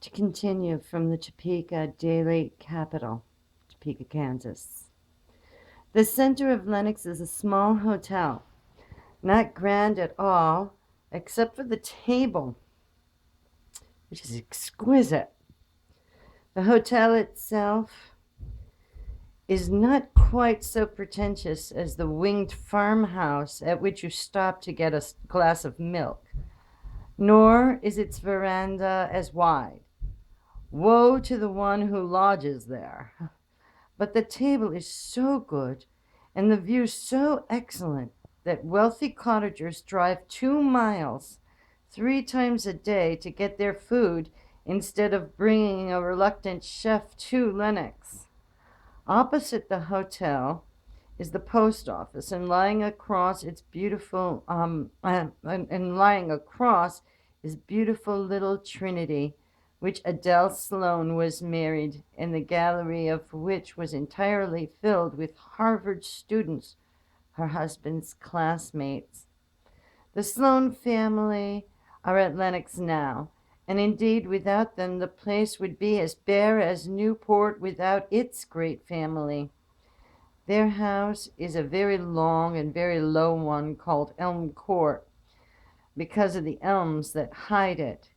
to continue from the Topeka Daily Capital, Topeka, Kansas. The center of Lenox is a small hotel, not grand at all, except for the table, which is exquisite. The hotel itself is not quite so pretentious as the winged farmhouse at which you stop to get a glass of milk, nor is its veranda as wide. Woe to the one who lodges there. But the table is so good and the view so excellent that wealthy cottagers drive 2 miles 3 times a day to get their food instead of bringing a reluctant chef to Lenox. Opposite the hotel is the post office, and lying across its beautiful and lying across is beautiful little Trinity, which Adele Sloan was married, and the gallery of which was entirely filled with Harvard students, her husband's classmates. The Sloan family are at Lenox now, and indeed without them the place would be as bare as Newport without its great family. Their house is a very long and very low one called Elm Court, because of the elms that hide it.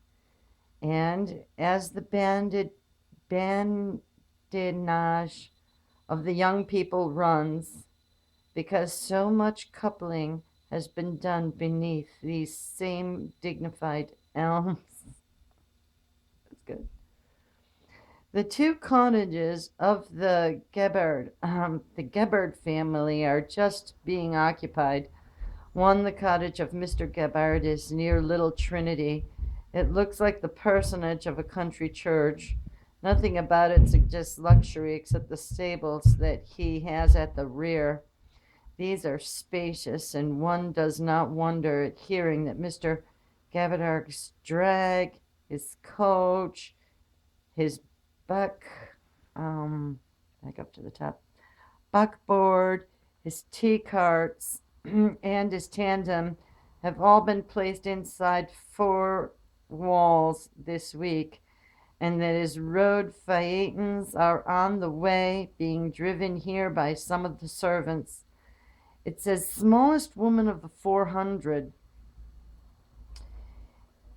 And as the badinage of the young people runs, because so much coupling has been done beneath these same dignified elms. That's good. The two cottages of the Gebhard family are just being occupied. One, the cottage of Mr. Gebhard, is near Little Trinity. It looks like the parsonage of a country church. Nothing about it suggests luxury except the stables that he has at the rear. These are spacious, and one does not wonder at hearing that Mr. Gebhard's drag, his coach, his back up to the top, buckboard, his tea carts, and his tandem have all been placed inside 4 walls this week, and that his road phaetons are on the way, being driven here by some of the servants. It says smallest woman of the 400.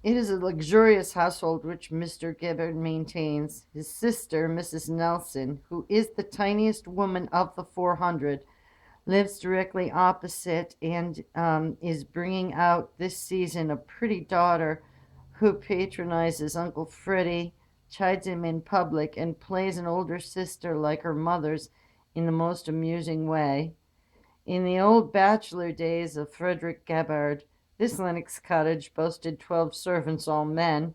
It is a luxurious household which Mr. Gebhard maintains. His sister, Mrs. Nelson, who is the tiniest woman of the 400, lives directly opposite and is bringing out this season a pretty daughter who patronizes Uncle Freddie, chides him in public, and plays an older sister like her mother's in the most amusing way. In the old bachelor days of Frederick Gebhard, this Lenox cottage boasted 12 servants, all men.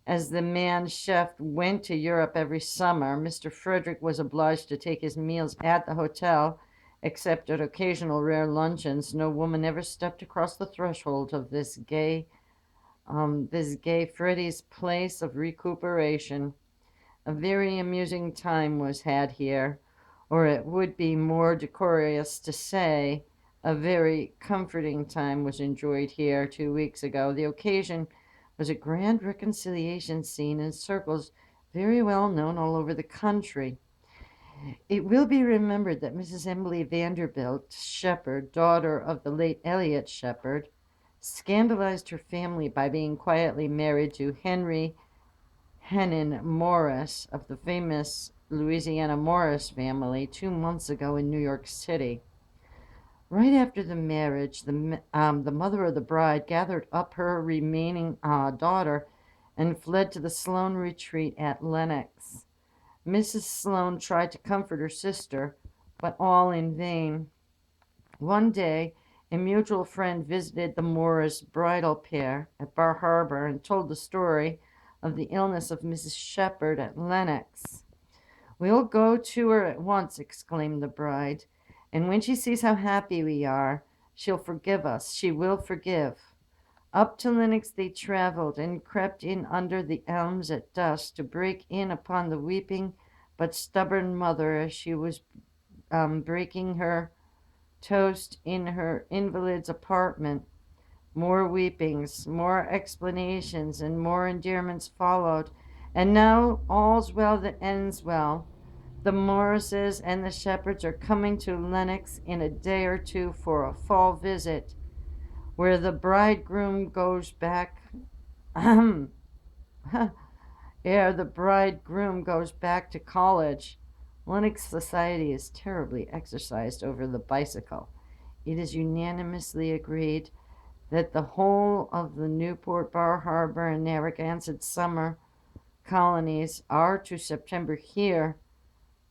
As the man chef went to Europe every summer, Mr. Frederick was obliged to take his meals at the hotel. Except at occasional rare luncheons, no woman ever stepped across the threshold of this gay Freddie's place of recuperation. A very amusing time was had here, or it would be more decorous to say a very comforting time was enjoyed here 2 weeks ago. The occasion was a grand reconciliation scene in circles very well known all over the country. It will be remembered that Mrs. Emily Vanderbilt Shepherd, daughter of the late Elliot Shepherd, scandalized her family by being quietly married to Henry Hennon Morris of the famous Louisiana Morris family 2 months ago in New York City. Right after the marriage, the mother of the bride gathered up her remaining daughter and fled to the Sloan retreat at Lenox. Mrs. Sloan tried to comfort her sister, but all in vain. One day, a mutual friend visited the Morris bridal pair at Bar Harbor and told the story of the illness of Mrs. Shepherd at Lenox. "We'll go to her at once," exclaimed the bride, "and when she sees how happy we are, she'll forgive us. She will forgive." Up to Lenox they traveled, and crept in under the elms at dusk to break in upon the weeping but stubborn mother as she was breaking her toast in her invalid's apartment. More weepings, more explanations, and more endearments followed, And now all's well that ends well. The Morrises and the Shepherds are coming to Lenox in a day or two for a fall visit, where the bridegroom goes back. Ere the bridegroom goes back to college. Lenox society is terribly exercised over the bicycle. It is unanimously agreed that the whole of the Newport, Bar Harbor, and Narragansett summer colonies are to September here,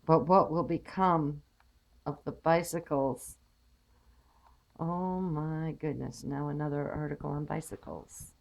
but what will become of the bicycles? Oh my goodness, now another article on bicycles.